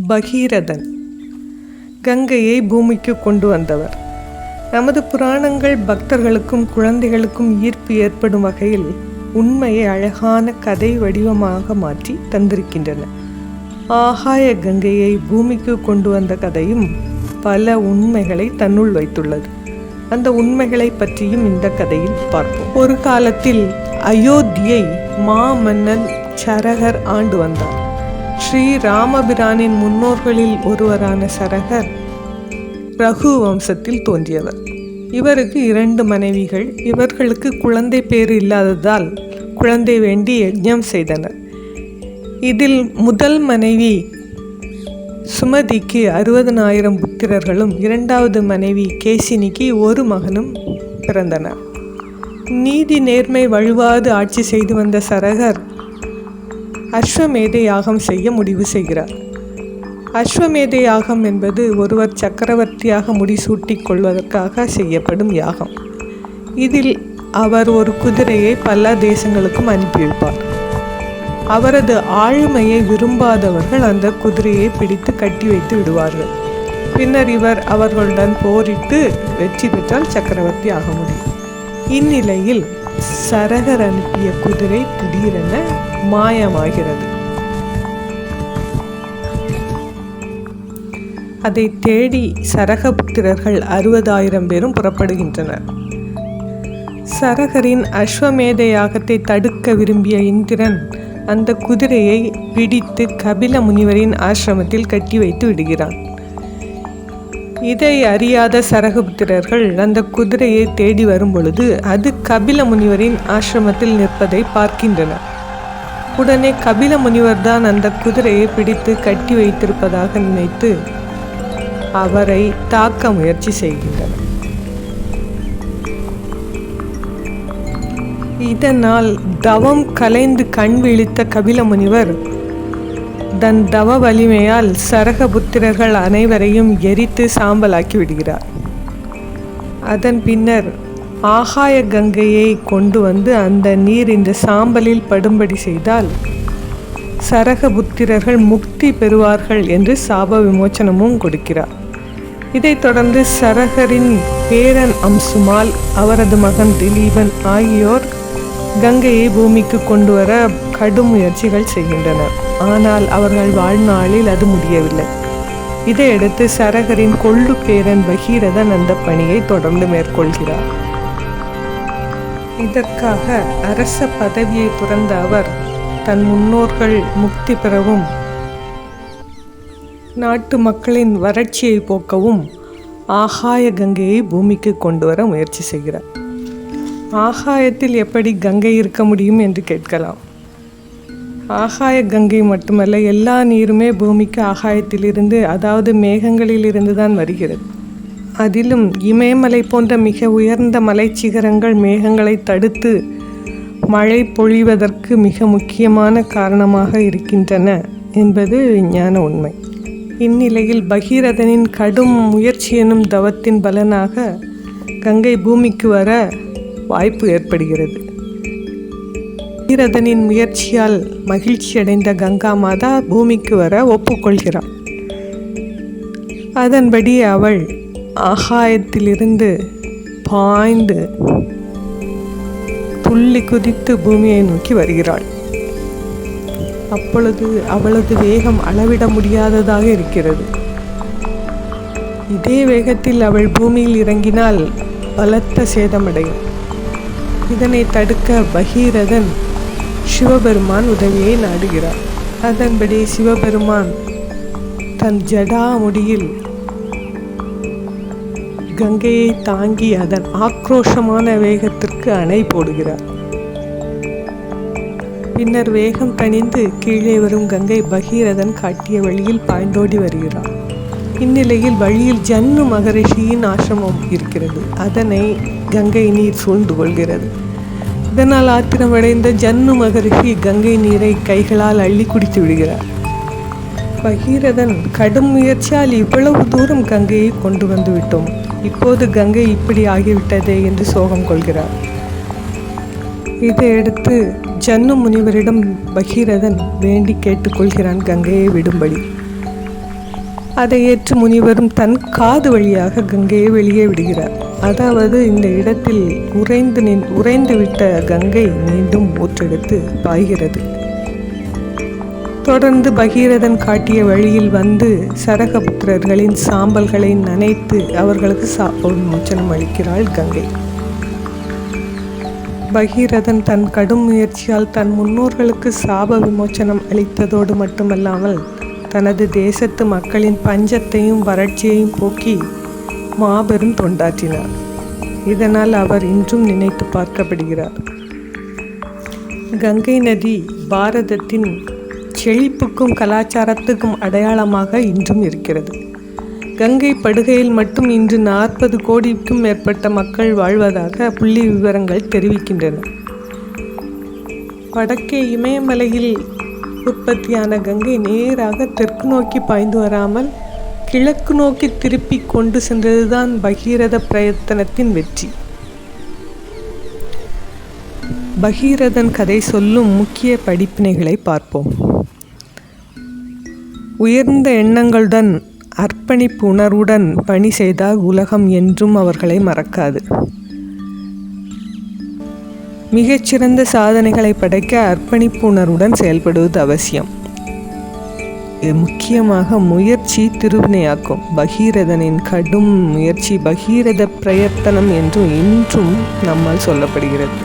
பகீரதன் கங்கையை பூமிக்கு கொண்டு வந்தவர். நமது புராணங்கள் பக்தர்களுக்கும் குழந்தைகளுக்கும் ஈர்ப்பு ஏற்படும் வகையில் உண்மையை அழகான கதை வடிவமாக மாற்றி தந்திருக்கின்றன. ஆகாய கங்கையை பூமிக்கு கொண்டு வந்த கதையும் பல உண்மைகளை தன்னுள் வைத்துள்ளது. அந்த உண்மைகளை பற்றியும் இந்த கதையில் பார்ப்போம். ஒரு காலத்தில் அயோத்தியை மாமன்னன் சரகர் ஆண்டு வந்தார். ஸ்ரீ ராமபிரானின் முன்னோர்களில் ஒருவரான சரகர் ரகு வம்சத்தில் தோன்றியவர். இவருக்கு 2 மனைவிகள். இவர்களுக்கு குழந்தை பேறு இல்லாததால் குழந்தை வேண்டி யஜ்ஞம் செய்தனர். இதில் முதல் மனைவி சுமதிக்கு 60,000 புத்திரர்களும் 2வது மனைவி கேசினிக்கு 1 மகனும் பிறந்தனர். நீதி நேர்மை வழுவாது ஆட்சி செய்து வந்த சரகர் அஸ்வமேத யாகம் செய்ய முடிவு செய்கிறார். அஸ்வமேத யாகம் என்பது ஒருவர் சக்கரவர்த்தியாக முடிசூட்டிக் கொள்வதற்காக செய்யப்படும் யாகம். இதில் அவர் ஒரு குதிரையை பல தேசங்களுக்கும் அனுப்பி வைப்பார். அவரது ஆளுமையை விரும்பாதவர்கள் அந்த குதிரையை பிடித்து கட்டி வைத்து விடுவார்கள். பின்னர் இவர் அவர்களுடன் போரிட்டு வெற்றி பெற்றால் சக்கரவர்த்தி ஆக முடியும். இந்நிலையில் சரகர் அனுப்பிய குதிரை திடீரென மாயமாகிறது. அதை தேடி சரகபுத்திரர்கள் 60,000 பேரும் புறப்படுகின்றனர். சரகரின் அஸ்வமேத யாகத்தை தடுக்க விரும்பிய இந்திரன் அந்த குதிரையை பிடித்து கபில முனிவரின் ஆசிரமத்தில் கட்டி வைத்து விடுகிறான். இதை அறியாத சரகபுத்திரர்கள் அந்த குதிரையை தேடி வரும் பொழுது அது கபில முனிவரின் ஆசிரமத்தில் நிற்பதை பார்க்கின்றனர். உடனே கபில முனிவர் தான் அந்த குதிரையை பிடித்து கட்டி வைத்திருப்பதாக நினைத்து அவரை தாக்க முயற்சி செய்கின்றனர். இதனால் தவம் கலைந்து கண் விழித்த கபில முனிவர் தன் தவ வலிமையால் சரகபுத்திரர்கள் அனைவரையும் எரித்து சாம்பலாக்கி விடுகிறார். அதன் பின்னர் ஆகாய கங்கையை கொண்டு வந்து அந்த நீர் இந்த சாம்பலில் படும்படி செய்தால் சரகபுத்திரர்கள் முக்தி பெறுவார்கள் என்று சாப விமோச்சனமும் கொடுக்கிறார். இதைத் தொடர்ந்து சரகரின் பேரன் அம்சுமால், அவரது மகன் திலீபன் ஆகியோர் கங்கையை பூமிக்கு கொண்டு வர கடும் முயற்சிகள் செய்கின்றனர். ஆனால் அவர்கள் வாழ்நாளில் அது முடியவில்லை. இதையடுத்து சரகரின் கொள்ளு பேரன் பகீரதன் அந்த பணியை தொடர்ந்து மேற்கொள்கிறார். இதற்காக அரச பதவியை துறந்த அவர் தன் முன்னோர்கள் முக்தி பெறவும் நாட்டு மக்களின் வறட்சியை போக்கவும் ஆகாய கங்கையை பூமிக்கு கொண்டு வர முயற்சி செய்கிறார். ஆகாயத்தில் எப்படி கங்கை இருக்க முடியும் என்று கேட்கலாம். ஆகாய கங்கை மட்டுமல்ல, எல்லா நீருமே பூமிக்கு ஆகாயத்திலிருந்து, அதாவது மேகங்களில் இருந்து தான் வருகிறது. அதிலும் இமயமலை போன்ற மிக உயர்ந்த மலைச்சிகரங்கள் மேகங்களை தடுத்து மழை பொழிவதற்கு மிக முக்கியமான காரணமாக இருக்கின்றன என்பது விஞ்ஞான உண்மை. இந்நிலையில் பகீரதனின் கடும் முயற்சி எனும் தவத்தின் பலனாக கங்கை பூமிக்கு வர வாய்ப்பு ஏற்படுகிறது. பகீரதனின் முயற்சியால் மகிழ்ச்சியடைந்த கங்கா மாதா பூமிக்கு வர ஒப்புக்கொள்கிறாள். அதன்படி அவள் ஆகாயத்திலிருந்து பாய்ந்து துள்ளி குதித்து பூமியை நோக்கி வருகிறாள். அப்பொழுது அவளது வேகம் அளவிட முடியாததாக இருக்கிறது. இதே வேகத்தில் அவள் பூமியில் இறங்கினால் பலத்த சேதமடையும். இதனை தடுக்க பகீரதன் சிவபெருமான் உதவியை நாடுகிறார். அதன்படி சிவபெருமான் தன் ஜடா முடியில் கங்கையை தாங்கி அதன் ஆக்ரோஷமான வேகத்திற்கு அணை போடுகிறார். பின்னர் வேகம் தணிந்து கீழே வரும் கங்கை பகீரதன் காட்டிய வழியில் பாய்ந்தோடி வருகிறார். இந்நிலையில் வழியில் ஜன்னு மகரிஷியின் ஆசிரமம் இருக்கிறது. அதனை கங்கை நீர் சூழ்ந்து கொள்கிறது. இதனால் ஆத்திரமடைந்த ஜன்னு மகரிஷி கங்கை நீரை கைகளால் அள்ளி குடித்து விடுகிறார். பகீரதன் கடும் முயற்சியால் இவ்வளவு தூரம் கங்கையை கொண்டு வந்து விட்டோம், இப்போது கங்கை இப்படி ஆகிவிட்டதே என்று சோகம் கொள்கிறார். இதையடுத்து ஜன்னு முனிவரிடம் பகீரதன் வேண்டி கேட்டுக்கொள்கிறான் கங்கையை விடும்படி. அதை ஏற்று முனிவரும் தன் காது வழியாக கங்கையை வெளியே விடுகிறார். அதாவது இந்த இடத்தில் உறைந்துவிட்ட கங்கை மீண்டும் ஊற்றெடுத்து பாய்கிறது. தொடர்ந்து பகீரதன் காட்டிய வழியில் வந்து சரகபுத்திரர்களின் சாம்பல்களை நனைத்து அவர்களுக்கு சாப விமோச்சனம் அளிக்கிறாள் கங்கை. பகீரதன் தன் கடும் முயற்சியால் தன் முன்னோர்களுக்கு சாப விமோச்சனம் அளித்ததோடு மட்டுமல்லாமல் தனது தேசத்து மக்களின் பஞ்சத்தையும் வறட்சியையும் போக்கி மாபெரும் தொண்டாற்றினார். இதனால் அவர் இன்றும் நினைத்து பார்க்கப்படுகிறார். கங்கை நதி பாரதத்தின் செழிப்புக்கும் கலாச்சாரத்துக்கும் அடையாளமாக இன்றும் இருக்கிறது. கங்கை படுகையில் மட்டும் இன்று 40 கோடிக்கும் மேற்பட்ட மக்கள் வாழ்வதாக புள்ளி விவரங்கள் தெரிவிக்கின்றன. வடக்கே இமயமலையில் உற்பத்தியான கங்கை நேராக தெற்கு நோக்கி பாய்ந்து வராமல் கிழக்கு நோக்கி திருப்பி கொண்டு சென்றதுதான் பகீரத பிரயத்தனத்தின் வெற்றி. பகீரதன் கதை சொல்லும் முக்கிய படிப்பினைகளை பார்ப்போம். உயர்ந்த எண்ணங்களுடன் அர்ப்பணிப்பு உணர்வுடன் பணி செய்தால் உலகம் என்றும் அவர்களை மறக்காது. மிகச்சிறந்த சாதனைகளை படைக்க அர்ப்பணிப்பு உணர்வுடன் செயல்படுவது அவசியம். முக்கியமாக முயற்சி திருவினையாக்கும். பகீரதனின் கடும் முயற்சி பகீரத பிரயத்தனம் என்றும் இன்றும் நம்மால் சொல்லப்படுகிறது.